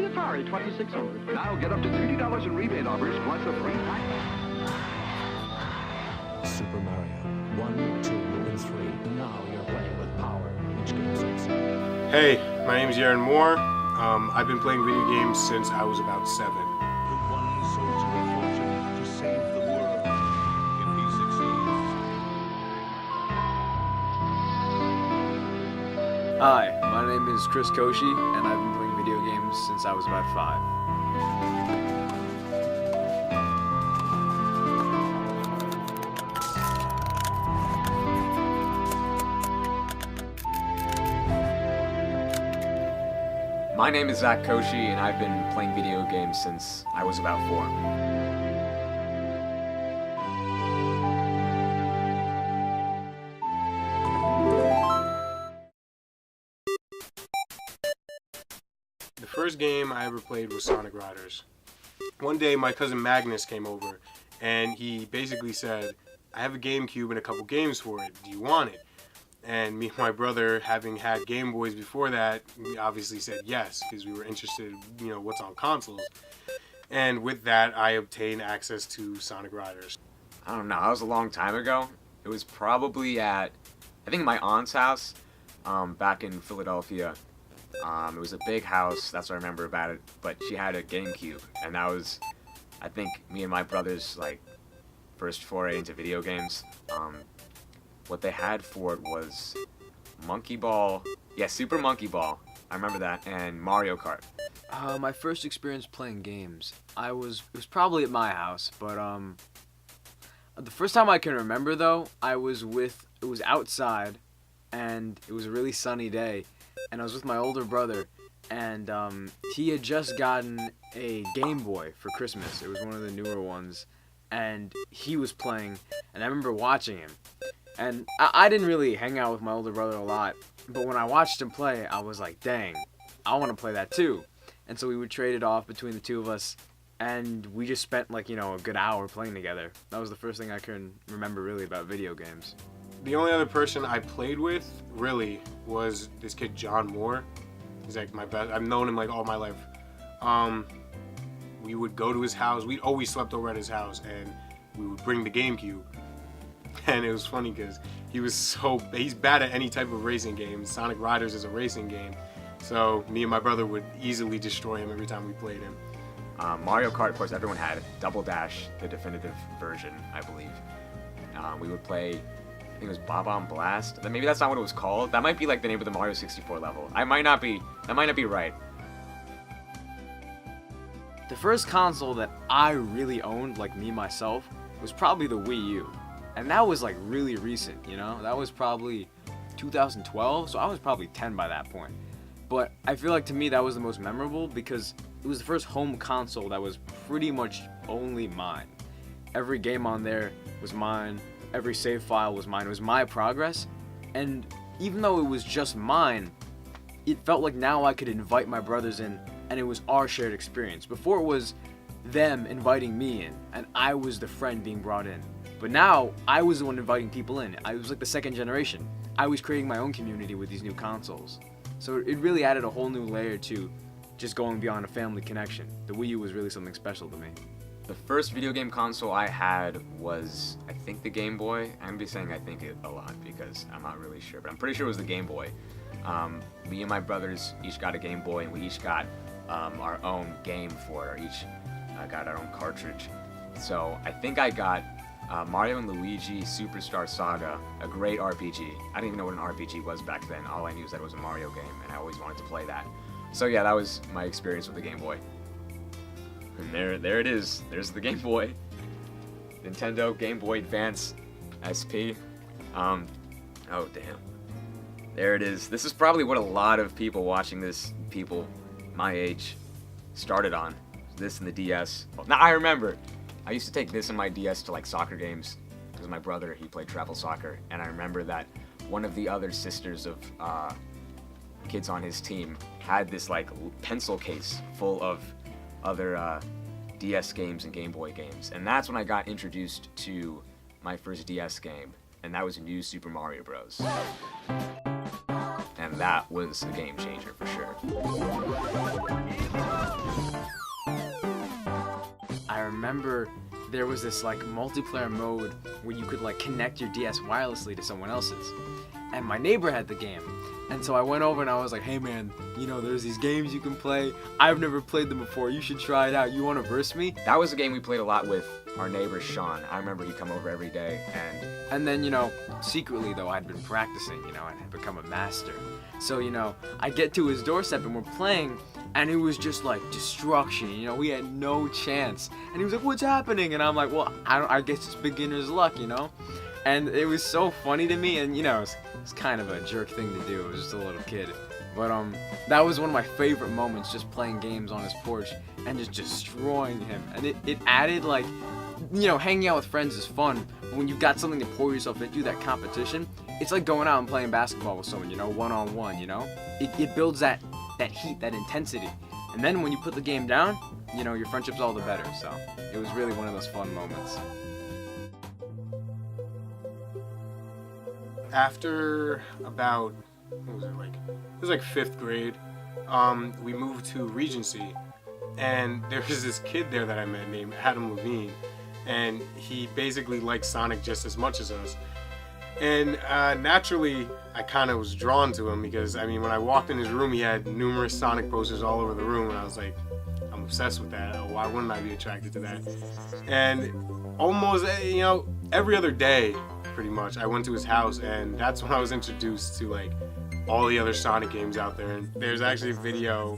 the Atari 2600. Now get up to $30 in rebate offers plus a free Super Mario 1, 2, and 3. Now you're playing with power. Each game says. Hey, my name is Yaron Moore. I've been playing video games since I was about 7. The one soldier of fortune to save the world. If he succeeds. Hi, my name is Chris Koshi, and I've been playing video games since I was about 5. My name is Zach Koshi, and I've been playing video games since I was about 4. The first game I ever played was Sonic Riders. One day my cousin Magnus came over and he basically said, I have a GameCube and a couple games for it. Do you want it? And me and my brother, having had Game Boys before that, we obviously said yes because we were interested, what's on consoles. And with that, I obtained access to Sonic Riders. I don't know, that was a long time ago. It was probably at, I think, my aunt's house back in Philadelphia. It was a big house, that's what I remember about it, but she had a GameCube, and that was, I think, me and my brother's, first foray into video games. What they had for it was Monkey Ball, Super Monkey Ball, I remember that, and Mario Kart. My first experience playing games, it was probably at my house, but the first time I can remember though, it was outside, and it was a really sunny day, and I was with my older brother, and he had just gotten a Game Boy for Christmas. It was one of the newer ones, and he was playing, and I remember watching him. And I didn't really hang out with my older brother a lot, but when I watched him play, I was like, dang, I want to play that too. And so we would trade it off between the two of us, and we just spent a good hour playing together. That was the first thing I can remember really about video games. The only other person I played with, really, was this kid, John Moore. He's my best. I've known him all my life. We would go to his house. We'd always slept over at his house, and we would bring the GameCube. And it was funny because he's bad at any type of racing game. Sonic Riders is a racing game. So me and my brother would easily destroy him every time we played him. Mario Kart, of course, everyone had Double Dash, the definitive version, I believe. We would play, I think it was Bob-omb Blast. Maybe that's not what it was called. That might be the name of the Mario 64 level. That might not be right. The first console that I really owned, me myself, was probably the Wii U. And that was really recent, That was probably 2012, so I was probably 10 by that point. But I feel to me that was the most memorable because it was the first home console that was pretty much only mine. Every game on there was mine, every save file was mine, it was my progress. And even though it was just mine, it felt like now I could invite my brothers in and it was our shared experience. Before it was them inviting me in and I was the friend being brought in. But now, I was the one inviting people in. I was the second generation. I was creating my own community with these new consoles. So it really added a whole new layer to just going beyond a family connection. The Wii U was really something special to me. The first video game console I had was, I think, the Game Boy. I'm going to be saying I think it a lot because I'm not really sure, but I'm pretty sure it was the Game Boy. Me and my brothers each got a Game Boy, and we each got our own game for it, or each got our own cartridge. So I think I got Mario & Luigi Superstar Saga, a great RPG. I didn't even know what an RPG was back then. All I knew was that it was a Mario game, and I always wanted to play that. So yeah, that was my experience with the Game Boy. And there it is. There's the Game Boy. Nintendo Game Boy Advance SP. Oh damn. There it is. This is probably what a lot of people watching this, people my age, started on. This and the DS. Now I remember. I used to take this and my DS to soccer games because my brother, he played travel soccer, and I remember that one of the other sisters of kids on his team had this pencil case full of other DS games and Game Boy games, and that's when I got introduced to my first DS game, and that was New Super Mario Bros. And that was a game changer for sure. remember there was this like multiplayer mode where you could like connect your DS wirelessly to someone else's. And my neighbor had the game. And so I went over and I was like, hey man, you know, there's these games you can play. I've never played them before. You should try it out. You want to verse me? That was a game we played a lot with our neighbor Sean. I remember he'd come over every day And then, you know, secretly though, I'd been practicing, you know, and had become a master. So, you know, I get to his doorstep and we're playing, and it was just like destruction, you know, we had no chance. And he was like, what's happening? And I'm like, well, I guess it's beginner's luck, you know? And it was so funny to me, and you know, it's kind of a jerk thing to do. I was just a little kid. But that was one of my favorite moments, just playing games on his porch and just destroying him. And it added like, you know, hanging out with friends is fun, but when you've got something to pour yourself into, that competition, it's like going out and playing basketball with someone, you know, one-on-one, you know? It builds that heat, that intensity. And then when you put the game down, you know, your friendship's all the better. So it was really one of those fun moments. After about, what was it like? It was like 5th grade. We moved to Regency, and there was this kid there that I met named Adam Levine, and he basically liked Sonic just as much as us. And naturally, I kind of was drawn to him because, I mean, when I walked in his room, he had numerous Sonic posters all over the room, and I was like, I'm obsessed with that. Why wouldn't I be attracted to that? And almost, you know, every other day, pretty much, I went to his house, and that's when I was introduced to like all the other Sonic games out there. And there's actually a video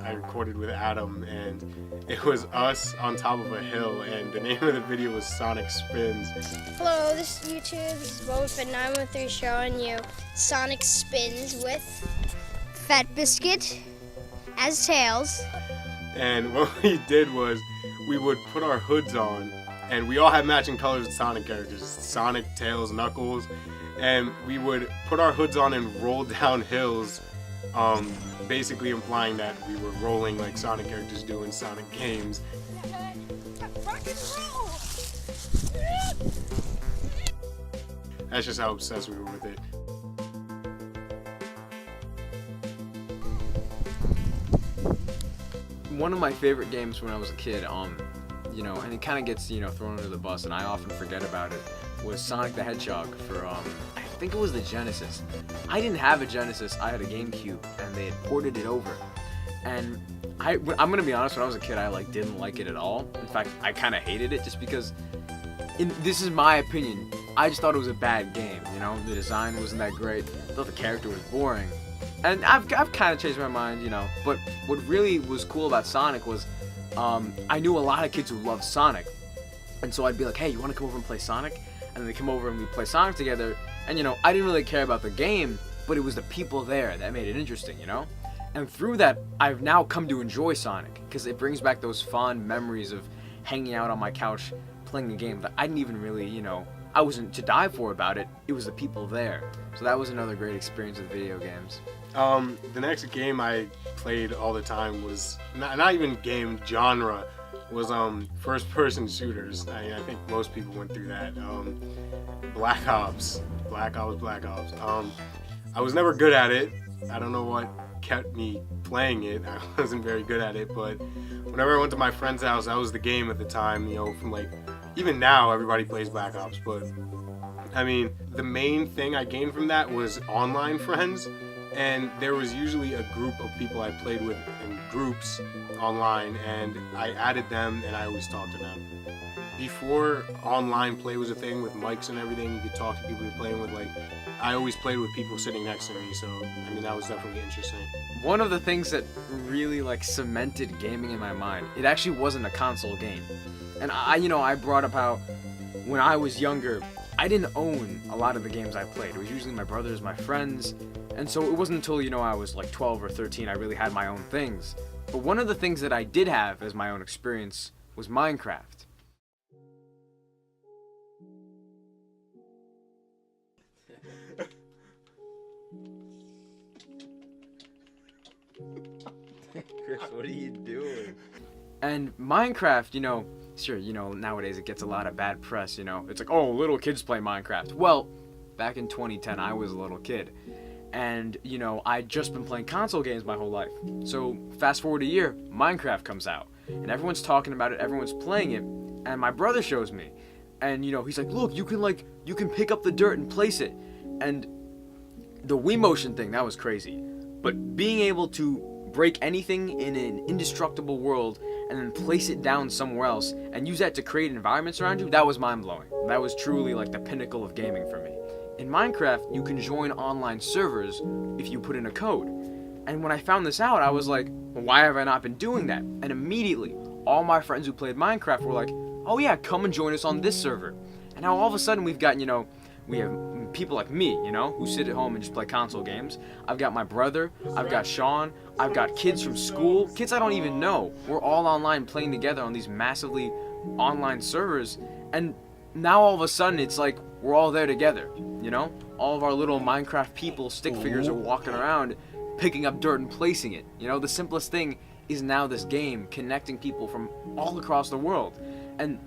I recorded with Adam, and it was us on top of a hill, and the name of the video was Sonic Spins. Hello, this is YouTube. This is BobaFett913 showing you Sonic Spins with Fat Biscuit as Tails. And what we did was we would put our hoods on, and we all had matching colors of Sonic characters, Sonic, Tails, Knuckles, and we would put our hoods on and roll down hills, basically implying that we were rolling like Sonic characters do in Sonic games. That's just how obsessed we were with it. One of my favorite games when I was a kid, you know, and it kind of gets, you know, thrown under the bus, and I often forget about it, was Sonic the Hedgehog for, I think it was the Genesis. I didn't have a Genesis, I had a GameCube, and they had ported it over. And I'm gonna be honest, when I was a kid, I like didn't like it at all. In fact, I kind of hated it just because, this is my opinion, I just thought it was a bad game, you know? The design wasn't that great, I thought the character was boring. And I've kind of changed my mind, you know, but what really was cool about Sonic was, I knew a lot of kids who loved Sonic, and so I'd be like, hey, you want to come over and play Sonic? And they come over and we play Sonic together, and you know, I didn't really care about the game, but it was the people there that made it interesting, you know? And through that, I've now come to enjoy Sonic, because it brings back those fond memories of hanging out on my couch, playing a game that I didn't even really, you know, I wasn't to die for about it, it was the people there. So that was another great experience with video games. The next game I played all the time was, not even game genre, was first-person shooters. I think most people went through that. Black Ops. I was never good at it. I don't know what kept me playing it. I wasn't very good at it, but whenever I went to my friend's house, that was the game at the time, you know, from like, even now everybody plays Black Ops, but I mean, the main thing I gained from that was online friends, and there was usually a group of people I played with in groups online, and I added them and I always talked to them. Before online play was a thing with mics and everything, you could talk to people you're playing with, like, I always played with people sitting next to me, so, I mean, that was definitely interesting. One of the things that really, like, cemented gaming in my mind, it actually wasn't a console game. And I brought up how, when I was younger, I didn't own a lot of the games I played. It was usually my brothers, my friends, and so it wasn't until, you know, I was like 12 or 13 I really had my own things. But one of the things that I did have as my own experience was Minecraft. Chris, what are you doing? And Minecraft, you know, sure, you know, nowadays it gets a lot of bad press, you know. It's like, oh, little kids play Minecraft. Well, back in 2010, I was a little kid. And, you know, I'd just been playing console games my whole life. So, fast forward a year, Minecraft comes out. And everyone's talking about it, everyone's playing it. And my brother shows me. And, you know, he's like, look, you can pick up the dirt and place it. And the Wii Motion thing, that was crazy. But being able to break anything in an indestructible world and then place it down somewhere else and use that to create environments around you, that was mind-blowing. That was truly like the pinnacle of gaming for me. In Minecraft, you can join online servers if you put in a code. And when I found this out, I was like, well, why have I not been doing that? And immediately, all my friends who played Minecraft were like, oh yeah, come and join us on this server. And now all of a sudden we've got, you know, we have people like me, you know, who sit at home and just play console games. I've got my brother, I've got Sean, I've got kids from school, kids I don't even know. We're all online playing together on these massively online servers. And now all of a sudden it's like we're all there together, you know? All of our little Minecraft people, stick figures are walking around picking up dirt and placing it. You know, the simplest thing is now this game connecting people from all across the world. And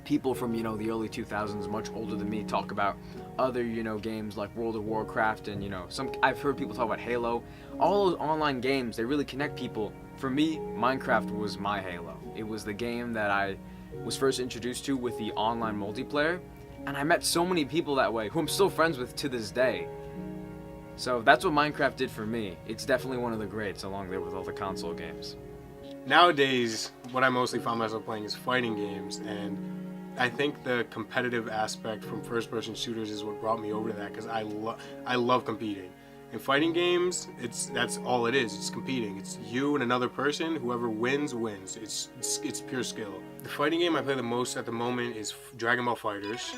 people from, you know, the early 2000s, much older than me, talk about other, you know, games like World of Warcraft and, you know, I've heard people talk about Halo. All those online games, they really connect people. For me, Minecraft was my Halo. It was the game that I was first introduced to with the online multiplayer, and I met so many people that way who I'm still friends with to this day. So that's what Minecraft did for me. It's definitely one of the greats, along there with all the console games. Nowadays, what I mostly find myself playing is fighting games, and I think the competitive aspect from first-person shooters is what brought me over to that, because I love competing. In fighting games, that's all it is. It's competing. It's you and another person. Whoever wins, wins. It's pure skill. The fighting game I play the most at the moment is Dragon Ball FighterZ.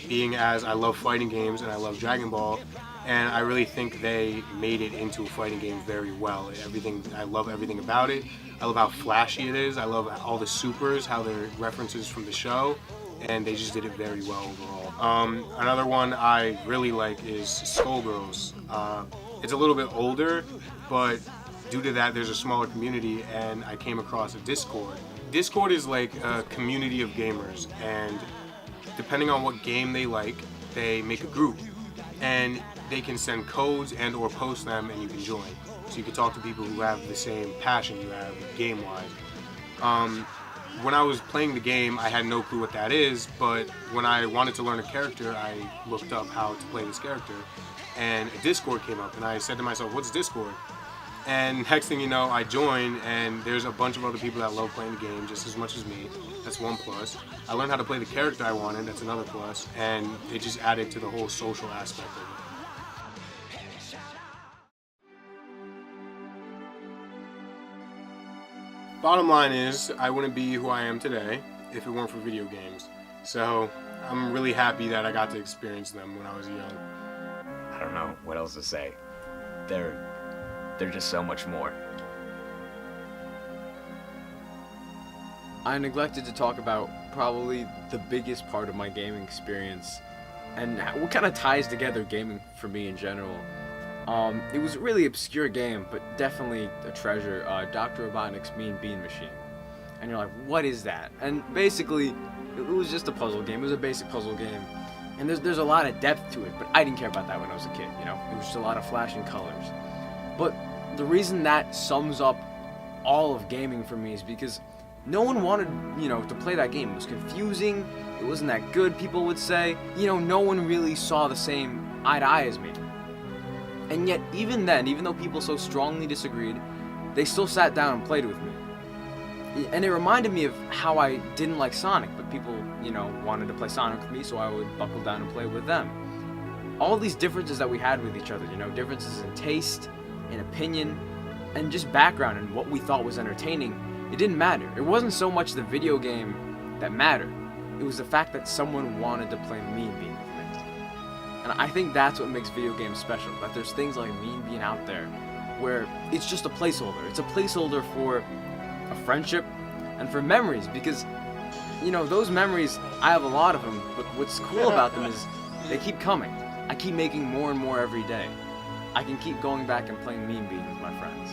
Being as I love fighting games and I love Dragon Ball, and I really think they made it into a fighting game very well. I love everything about it. I love how flashy it is. I love all the supers, how they're references from the show, and they just did it very well overall. Another one I really like is Skullgirls. It's a little bit older, but due to that there's a smaller community, and I came across a Discord. Discord is like a community of gamers, and depending on what game they like, they make a group, and they can send codes and or post them, and you can join. So you can talk to people who have the same passion you have game-wise. When I was playing the game, I had no clue what that is, but when I wanted to learn a character, I looked up how to play this character, and a Discord came up, and I said to myself, what's Discord? And next thing you know, I joined, and there's a bunch of other people that love playing the game just as much as me. That's one plus. I learned how to play the character I wanted. That's another plus. And it just added to the whole social aspect of it. Bottom line is, I wouldn't be who I am today if it weren't for video games. So I'm really happy that I got to experience them when I was young. I don't know what else to say. They're just so much more. I neglected to talk about probably the biggest part of my gaming experience and what kind of ties together gaming for me in general. It was a really obscure game, but definitely a treasure, Dr. Robotnik's Mean Bean Machine. And you're like, what is that? And basically, it was just a puzzle game. It was a basic puzzle game. And there's a lot of depth to it, but I didn't care about that when I was a kid, you know? It was just a lot of flashing colors. But the reason that sums up all of gaming for me is because no one wanted, you know, to play that game. It was confusing, it wasn't that good, people would say. You know, no one really saw the same eye to eye as me. And yet, even then, even though people so strongly disagreed, they still sat down and played with me. And it reminded me of how I didn't like Sonic, but people, you know, wanted to play Sonic with me, so I would buckle down and play with them. All these differences that we had with each other, you know, differences in taste, in opinion, and just background and what we thought was entertaining, it didn't matter. It wasn't so much the video game that mattered. It was the fact that someone wanted to play Mean Bean with me. And I think that's what makes video games special, that there's things like Mean Bean out there where it's just a placeholder. It's a placeholder for a friendship and for memories, because, you know, those memories, I have a lot of them, but what's cool about them is they keep coming. I keep making more and more every day. I can keep going back and playing Mean Bean with my friends.